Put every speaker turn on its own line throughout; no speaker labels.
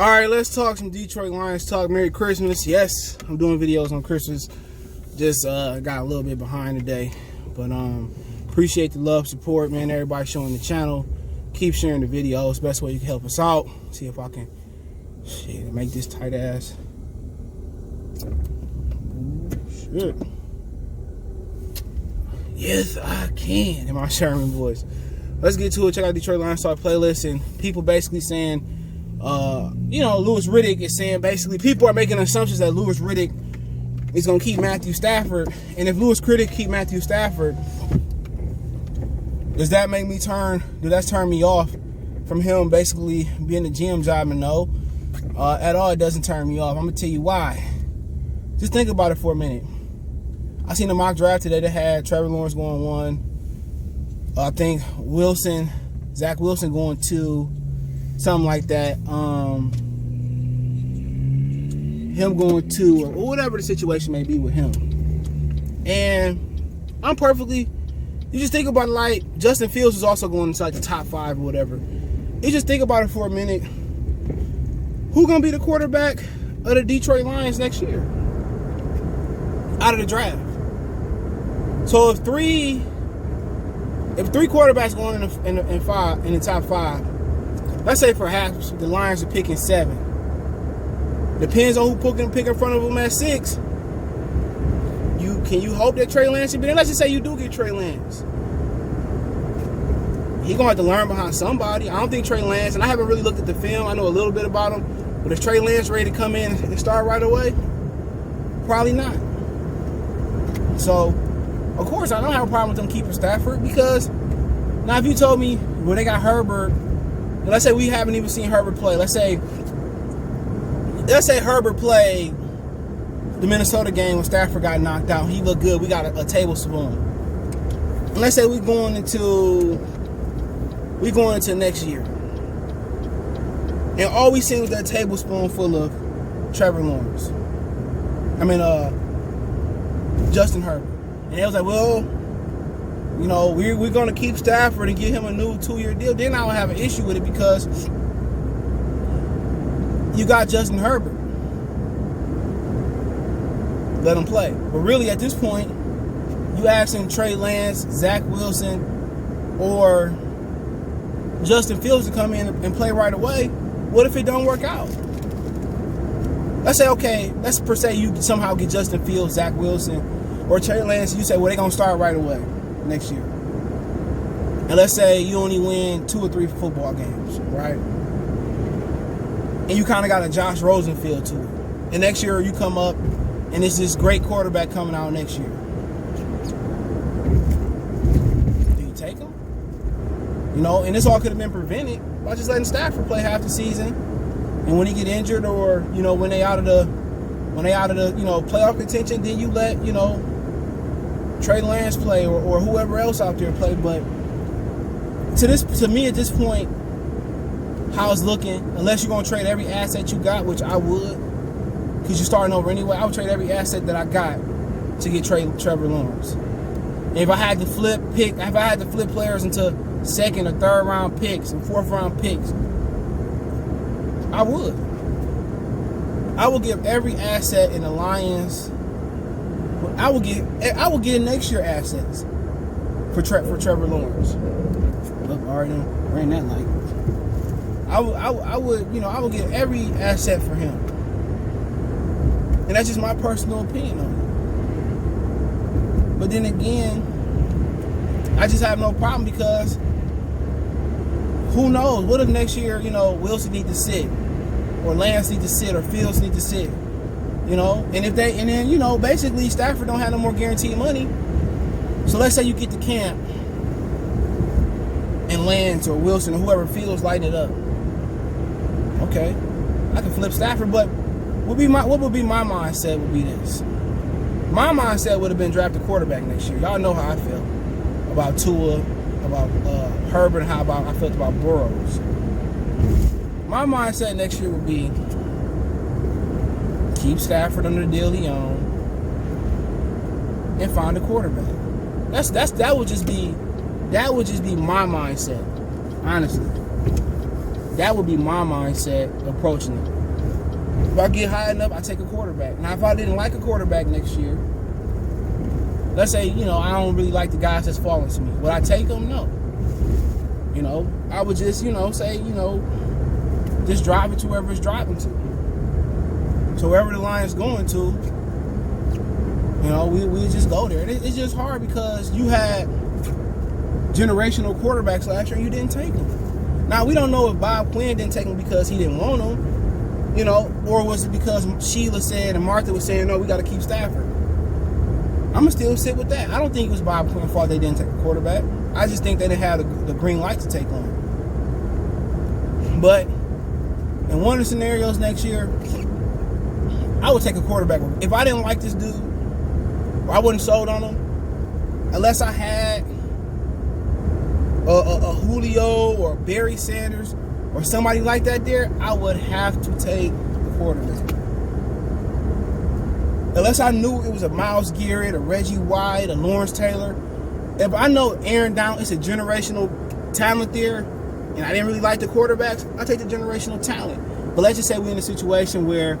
All right, let's talk some Detroit Lions talk. Merry Christmas. Yes, I'm doing videos on Christmas. Just got a little bit behind today. But appreciate the love, support, man. Everybody showing the channel. Keep sharing the videos. Best way you can help us out. See if I can make this tight ass. Shit. Yes, I can. In my Sherman voice. Let's get to it. Check out Detroit Lions Talk playlist. And people basically saying, Louis Riddick is saying basically people are making assumptions that Louis Riddick is going to keep Matthew Stafford. And if Louis Riddick keep Matthew Stafford, does that make me turn me off from him basically being a GM job? And no, at all, it doesn't turn me off. I'm going to tell you why. Just think about it for a minute. I seen a mock draft today that had Trevor Lawrence going 1. I think Zach Wilson going 2. Something like that. Him going 2 or whatever the situation may be with him. And you just think about it, like Justin Fields is also going into like the top 5 or whatever. You just think about it for a minute. Who's gonna be the quarterback of the Detroit Lions next year out of the draft? So if three quarterbacks going in the top 5, let's say perhaps the Lions are picking 7. Depends on who pick in front of them at 6. Can you hope that Trey Lance should be there? Let's just say you do get Trey Lance. He's going to have to learn behind somebody. I don't think Trey Lance, and I haven't really looked at the film. I know a little bit about him. But is Trey Lance ready to come in and start right away? Probably not. So, of course, I don't have a problem with them keeping Stafford because now if you told me, well, they got Herbert, let's say we haven't even seen Herbert play. Let's say Herbert played the Minnesota game when Stafford got knocked out. He looked good. We got a tablespoon. And let's say we going into next year, and all we seen was that tablespoon full of Trevor Lawrence. Justin Herbert. And they was like, well, we're going to keep Stafford and give him a new 2-year deal. Then I don't have an issue with it because you got Justin Herbert. Let him play. But really, at this point, you asking Trey Lance, Zach Wilson, or Justin Fields to come in and play right away. What if it don't work out? Let's say you somehow get Justin Fields, Zach Wilson, or Trey Lance. You say, well, they're going to start right away next year. And let's say you only win 2 or 3 football games, right? And you kind of got a Josh Rosen feel to it. And next year you come up and it's this great quarterback coming out next year. Do you take him? And this all could have been prevented by just letting Stafford play half the season. And when he get injured or, when they out of the playoff contention, then you let, Trey Lance play or whoever else out there play. But to me at this point, how it's looking, unless you're going to trade every asset you got, which I would, because you're starting over anyway, I would trade every asset that I got to get Trevor Lawrence. And if I had to flip players into 2nd or 3rd round picks and 4th round picks, I would. I will give every asset in the Lions. I will get next year assets for Trevor Lawrence. Look, already ran that like. I would get every asset for him. And that's just my personal opinion on it. But then again, I just have no problem because who knows? What if next year, Wilson needs to sit, or Lance needs to sit, or Fields needs to sit, And then basically Stafford don't have no more guaranteed money. So let's say you get to camp and Lance or Wilson or whoever Fields lighting it up. Okay, I can flip Stafford, but what would be my mindset would be this. My mindset would have been draft a quarterback next year. Y'all know how I feel about Tua, about Herbert, and how I felt about Burrows. My mindset next year would be keep Stafford under the deal he owned and find a quarterback. That would just be my mindset, honestly. That would be my mindset approaching it. If I get high enough, I take a quarterback. Now, if I didn't like a quarterback next year, let's say, I don't really like the guys that's falling to me. Would I take them? No. I would just, say, just drive it to wherever it's driving to. So wherever the line is going to, we just go there. It's just hard because you had generational quarterbacks last year and you didn't take them. Now, we don't know if Bob Quinn didn't take them because he didn't want them, or was it because Sheila said and Martha was saying, no, we got to keep Stafford. I'm going to still sit with that. I don't think it was Bob Quinn's fault they didn't take a quarterback. I just think they didn't have the green light to take on. But in one of the scenarios next year, I would take a quarterback. If I didn't like this dude, or I wasn't sold on him, unless I had a Julio or Barry Sanders or somebody like that there, I would have to take the quarterback. Unless I knew it was a Myles Garrett, a Reggie White, a Lawrence Taylor. If I know Aaron Donald is a generational talent there, and I didn't really like the quarterbacks, I take the generational talent. But let's just say we're in a situation where,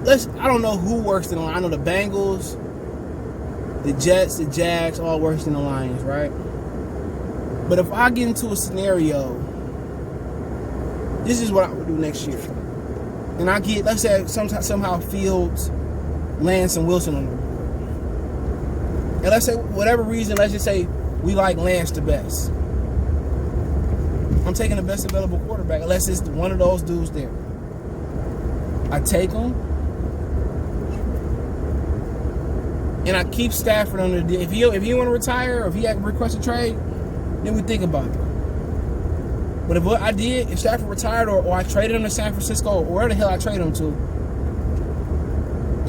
I don't know who works in the line. I know the Bengals, the Jets, the Jags, all works in the Lions, right? But if I get into a scenario, this is what I would do next year. And I get, let's say somehow Fields, Lance, and Wilson on the board. And let's say, whatever reason, let's just say we like Lance the best. I'm taking the best available quarterback, unless it's one of those dudes there. I take him, and I keep Stafford under the deal. If he want to retire, or if he requests a trade, then we think about it. But if what I did, if Stafford retired, or I traded him to San Francisco, or where the hell I traded him to,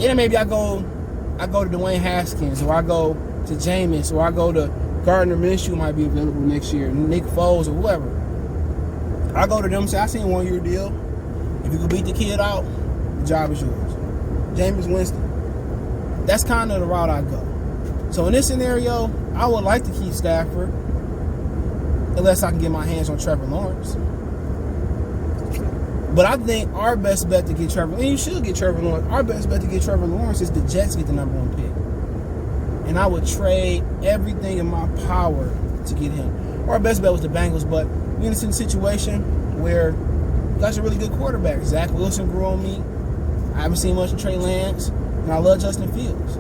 yeah, maybe I go to Dwayne Haskins, or I go to Jameis, or I go to Gardner Minshew might be available next year, Nick Foles, or whoever. I go to them and say, I seen a 1-year deal. If you can beat the kid out, the job is yours. Jameis Winston. That's kind of the route I go. So in this scenario, I would like to keep Stafford, unless I can get my hands on Trevor Lawrence. But I think our best bet to get Trevor, and you should get Trevor Lawrence, our best bet to get Trevor Lawrence is the Jets get the number 1 pick. And I would trade everything in my power to get him. Our best bet was the Bengals, but we're in a situation where you guys are really good quarterbacks. Zach Wilson grew on me. I haven't seen much of Trey Lance, and I love Justin Fields.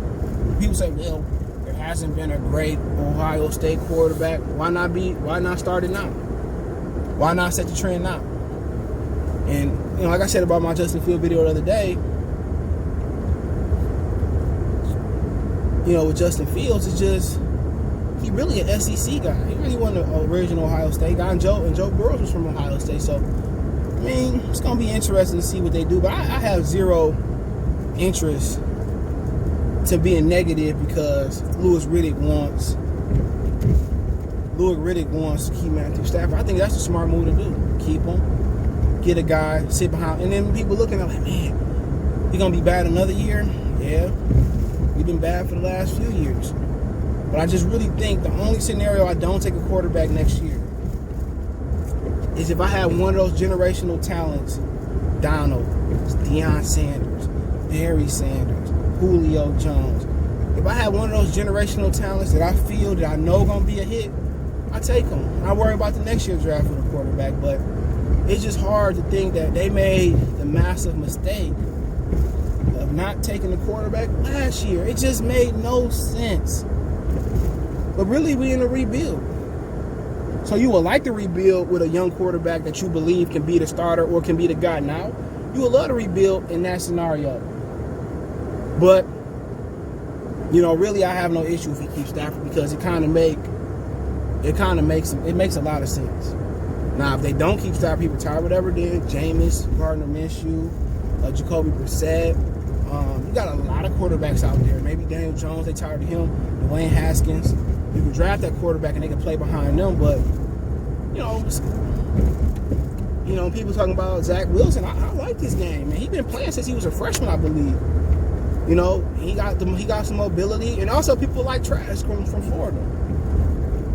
People say, well, there hasn't been a great Ohio State quarterback. Why not start it now? Why not set the trend now? And, like I said about my Justin Fields video the other day, with Justin Fields, it's just, he really an SEC guy. He really wasn't an original Ohio State guy. And Joe Burrows was from Ohio State. So, it's going to be interesting to see what they do. But I have zero interest to being negative because Riddick wants to keep Matthew Stafford. I think that's a smart move to do. Keep him. Get a guy, sit behind. And then people looking at like, man, he going to be bad another year? Yeah. We've been bad for the last few years. But I just really think the only scenario I don't take a quarterback next year is if I had one of those generational talents, Donald, Deion Sanders, Barry Sanders, Julio Jones. If I had one of those generational talents that I feel that I know going to be a hit, I take them. I worry about the next year's draft for the quarterback, but it's just hard to think that they made the massive mistake of not taking the quarterback last year. It just made no sense. But really, we in a rebuild. So you would like to rebuild with a young quarterback that you believe can be the starter or can be the guy now. You would love to rebuild in that scenario. But, really I have no issue if he keeps Stafford because it makes a lot of sense. Now, if they don't keep Stafford, he retire, whatever then, Jameis, Gardner Minshew, Jacoby Brissett. You got a lot of quarterbacks out there. Maybe Daniel Jones, they tired of him. Dwayne Haskins. You can draft that quarterback and they can play behind them. But, people talking about Zach Wilson. I like this game, man. He's been playing since he was a freshman, I believe. He got some mobility. And also people like Trash from Florida.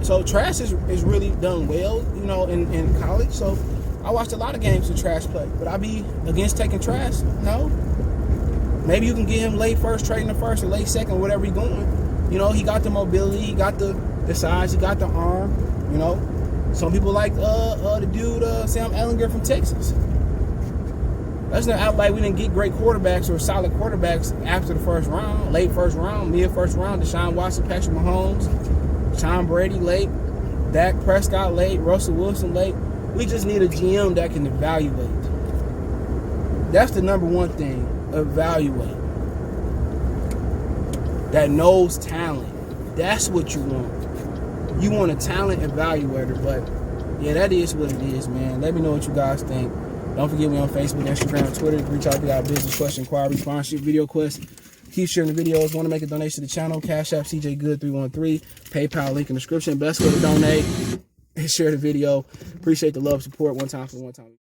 So Trash is really done well, in college. So I watched a lot of games with trash play. Would I be against taking trash? No. Maybe you can get him late first, trading the first, or late second, whatever he's going. You know, he got the mobility, he got the size, he got the arm. You know, some people like the dude Sam Ehlinger from Texas. Let's not act like we didn't get great quarterbacks or solid quarterbacks after the first round, late first round, mid first round. Deshaun Watson, Patrick Mahomes, Tom Brady late, Dak Prescott late, Russell Wilson late. We just need a GM that can evaluate. That's the number one thing. Evaluate. That knows talent. That's what you want. You want a talent evaluator, but yeah, that is what it is, man. Let me know what you guys think. Don't forget me on Facebook, Instagram, Twitter. Reach out if you got business question, inquiry, sponsorship, video quest. Keep sharing the videos. Want to make a donation to the channel? Cash App CJ Good 313. PayPal link in the description. Best way to donate is share the video. Appreciate the love, support. One time for one time.